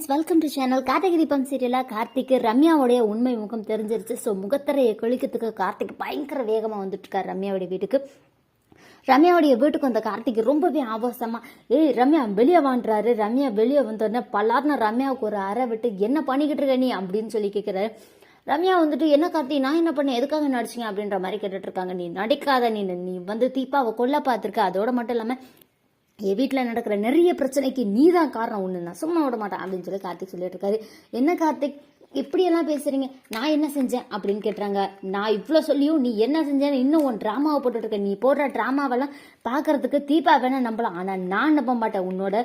Friends, welcome to channel. Karthigai Deepam சீரியலாக கார்த்திக்கு ரம்யாவுடைய உண்மை முகம் தெரிஞ்சிருச்சு. ஸோ முகத்திரையை கழிக்கிறதுக்கு கார்த்திக் பயங்கர வேகமாக வந்துட்டு இருக்காரு ரம்யாவுடைய வீட்டுக்கு. ரம்யாவுடைய வீட்டுக்கு வந்த கார்த்திக் ரொம்பவே ஆபாசமா ரம்யா வெளியே வாண்டுறாரு. ரம்யா வெளியே வந்தோடனே பல்லார்னு ரம்யாவுக்கு ஒரு அறை விட்டு என்ன பண்ணிக்கிட்டு இருக்க நீ அப்படின்னு சொல்லி கேட்குறாரு. ரம்யா வந்துட்டு என்ன கார்த்தி, நான் என்ன பண்ணேன், எதுக்காக நடிச்சிங்க அப்படின்ற மாதிரி கேட்டுட்டு இருக்காங்க. நீ நடிக்காத, நீ வந்து தீபாவை கொல்ல பார்த்துருக்க. அதோட மட்டும் இல்லாமல் என் வீட்டில் நடக்கிற நிறைய பிரச்சனைக்கு நீ தான் காரணம், ஒன்று நான் சும்மா விட மாட்டேன் அப்படின்னு சொல்லி கார்த்திக் சொல்லிட்டு இருக்காரு. என்ன கார்த்திக் இப்படியெல்லாம் பேசுறீங்க, நான் என்ன செஞ்சேன் அப்படின்னு கேட்டுறாங்க. நான் இவ்வளோ சொல்லியும் நீ என்ன செஞ்சேன்னு இன்னும் உன் ட்ராமாவை போட்டுட்டு இருக்க. நீ போடுற ட்ராமாவெல்லாம் பார்க்கறதுக்கு தீபா வேணா நம்பலாம், ஆனால் நான் நம்ப மாட்டேன். உன்னோட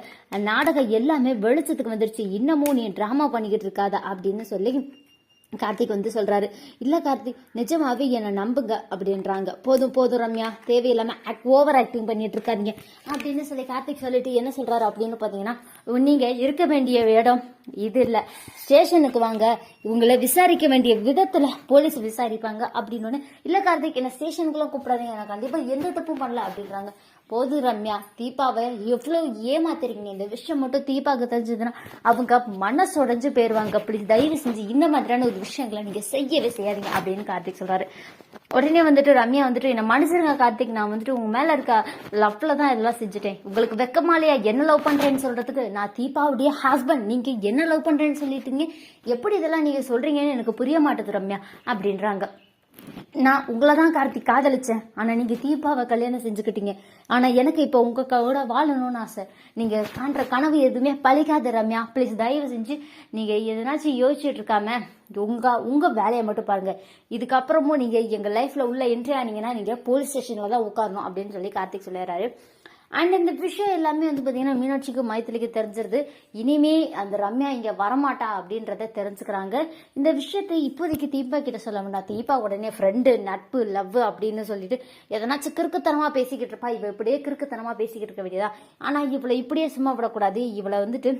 நாடகம் எல்லாமே வெளிச்சத்துக்கு வந்துருச்சு, இன்னமும் நீ ட்ராமா பண்ணிக்கிட்டு இருக்காத அப்படின்னு சொல்லி கார்த்திக் வந்து சொல்றாரு. இல்ல கார்த்திக், நிஜமாவே என்னை நம்புங்க அப்படின்றாங்க. போதும் போதும் ரம்யா, தேவையில்லாம ஓவர் ஆக்டிங் பண்ணிட்டு இருக்காதீங்க அப்படின்னு சொல்லி கார்த்திக் சொல்லிட்டு என்ன சொல்றாரு அப்படின்னு பாத்தீங்கன்னா, நீங்க இருக்க வேண்டிய இடம் இது இல்ல, ஸ்டேஷனுக்கு வாங்க, உங்களை விசாரிக்க வேண்டிய விதத்துல போலீஸ் விசாரிப்பாங்க அப்படின்னு. இல்ல கார்த்திக், என்ன ஸ்டேஷனுக்குலாம் கூப்பிடாதீங்க, நான் கண்டிப்பா எந்த தப்பும் பண்ணல அப்படின்றாங்க. போது ரம்யா, தீபாவை எவ்வளவு ஏமாத்திருக்கீங்க. இந்த விஷயம் மட்டும் தீபாவுக்கு தெரிஞ்சதுன்னா அவங்க மனசு உடைஞ்சு போயிருவாங்க. அப்படி தயவு செஞ்சு இந்த மாதிரியான ஒரு விஷயங்களை நீங்க செய்யவே செய்யாதீங்க அப்படின்னு கார்த்திக் சொல்றாரு. உடனே வந்துட்டு ரம்யா வந்துட்டு என்ன மனுஷருங்க கார்த்திக், நான் வந்துட்டு உங்க மேல இருக்க லவ்ல தான் இதெல்லாம் செஞ்சுட்டேன். உங்களுக்கு வெக்கமாலையா என்ன லவ் பண்றேன்னு சொல்றதுக்கு? நான் தீபாவுடைய ஹஸ்பண்ட், நீங்க என்ன லவ் பண்றேன்னு சொல்லிட்டீங்க, எப்படி இதெல்லாம் நீங்க சொல்றீங்கன்னு எனக்கு புரிய மாட்டேது ரம்யா அப்படின்றாங்க. நான் உங்களை தான் கார்த்திக் காதலிச்சேன், ஆனா நீங்க தீபாவை கல்யாணம் செஞ்சுக்கிட்டீங்க. ஆனா எனக்கு இப்போ உங்க கூட வாழணும்னு ஆசை. நீங்க காண்ற கனவு எதுவுமே பழிக்காத ரம்யா, பிளீஸ் தயவு செஞ்சு நீங்க எதனாச்சும் யோசிச்சுட்டு இருக்காம உங்க வேலையை மட்டும் பாருங்க. இதுக்கப்புறமும் நீங்க எங்க லைஃப்ல உள்ள என்ட்ரி ஆனீங்கன்னா நீங்க போலீஸ் ஸ்டேஷன்ல தான் உட்காரணும் அப்படின்னு சொல்லி கார்த்திக் சொல்லிடுறாரு. அண்ட் இந்த விஷயம் எல்லாமே வந்து பார்த்தீங்கன்னா மீனாட்சிக்கு மைத்திலிக்கு தெரிஞ்சிருது. இனிமே அந்த ரம்யா இங்கே வரமாட்டா அப்படின்றத தெரிஞ்சுக்கிறாங்க. இந்த விஷயத்தை இப்போதைக்கு தீபா கிட்ட சொல்ல வேண்டாம். தீபா உடனே ஃப்ரெண்டு, நட்பு, லவ் அப்படின்னு சொல்லிட்டு எதனாச்சும் கிறுக்குத்தனமா பேசிக்கிட்டு இருப்பா. இவ இப்படியே கிறுக்குத்தனமா பேசிக்கிட்டு இருக்க வேண்டியதா. ஆனால் இவளை இப்படியே சும்மா விடக்கூடாது. இவளை வந்துட்டு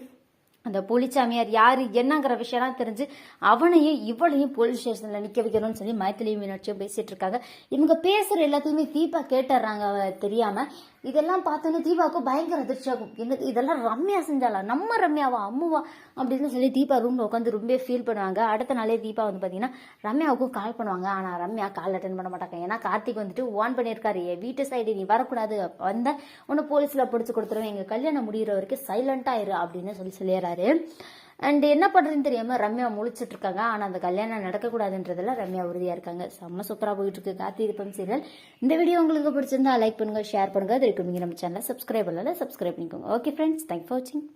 அந்த போலிச்சாமியார் யாரு என்னங்கிற விஷயம்லாம் தெரிஞ்சு அவனையும் இவளையும் போலீஸ் ஸ்டேஷன்ல நிக்க வைக்கணும்னு சொல்லி மைத்திலியும் மீனாட்சியும் பேசிட்டு இருக்காங்க. இவங்க பேசுற எல்லாத்தையுமே தீபா கேட்டுறாங்க தெரியாம. இதெல்லாம் பார்த்தோன்னே தீபாவுக்கும் பயங்கர அதிர்ச்சி ஆகும். என்ன இதெல்லாம் ரம்யா செஞ்சாலா, நம்ம ரம்யாவா, அம்முவா அப்படின்னு சொல்லி தீபா ரூம்ல உட்காந்து ரொம்ப ஃபீல் பண்ணுவாங்க. அடுத்த நாளே தீபா வந்து பாத்தீங்கன்னா ரம்யாவுக்கும் கால் பண்ணுவாங்க. ஆனா ரம்யா கால் அட்டன் பண்ண மாட்டாங்க. ஏன்னா கார்த்திக் வந்துட்டு வார்ன் பண்ணியிருக்காரு, என் வீட்டு சைடு நீ வரக்கூடாது, வந்த உன்னை போலீஸ்ல பிடிச்சு கொடுத்துருவேன், எங்க கல்யாணம் முடிகிற வரைக்கும் சைலண்டா இரு அப்படின்னு சொல்லிடுறாரு. அண்ட் என்ன பண்றதுன்னு தெரியாம ரம்யா முழிச்சிட்டு இருக்காங்க. ஆனா அந்த கல்யாணம் நடக்கக்கூடாதுன்றதுல ரம்யா உறுதியா இருக்காங்க. செம்ம சூப்பரா போயிட்டு இருக்கு கார்த்திகை தீபம் சீரியல். இந்த வீடியோ உங்களுக்கு பிடிச்சிருந்தா லைக் பண்ணுங்க, ஷேர் பண்ணுங்க. அது இருக்கு நம்ம சேனலை சப்ஸ்கிரைப் பண்ணல சப்ஸ்கிரைப் பண்ணிக்கோங்க. ஓகே ஃப்ரெண்ட்ஸ், தேங்க்ஸ் ஃபார் வாட்சிங்.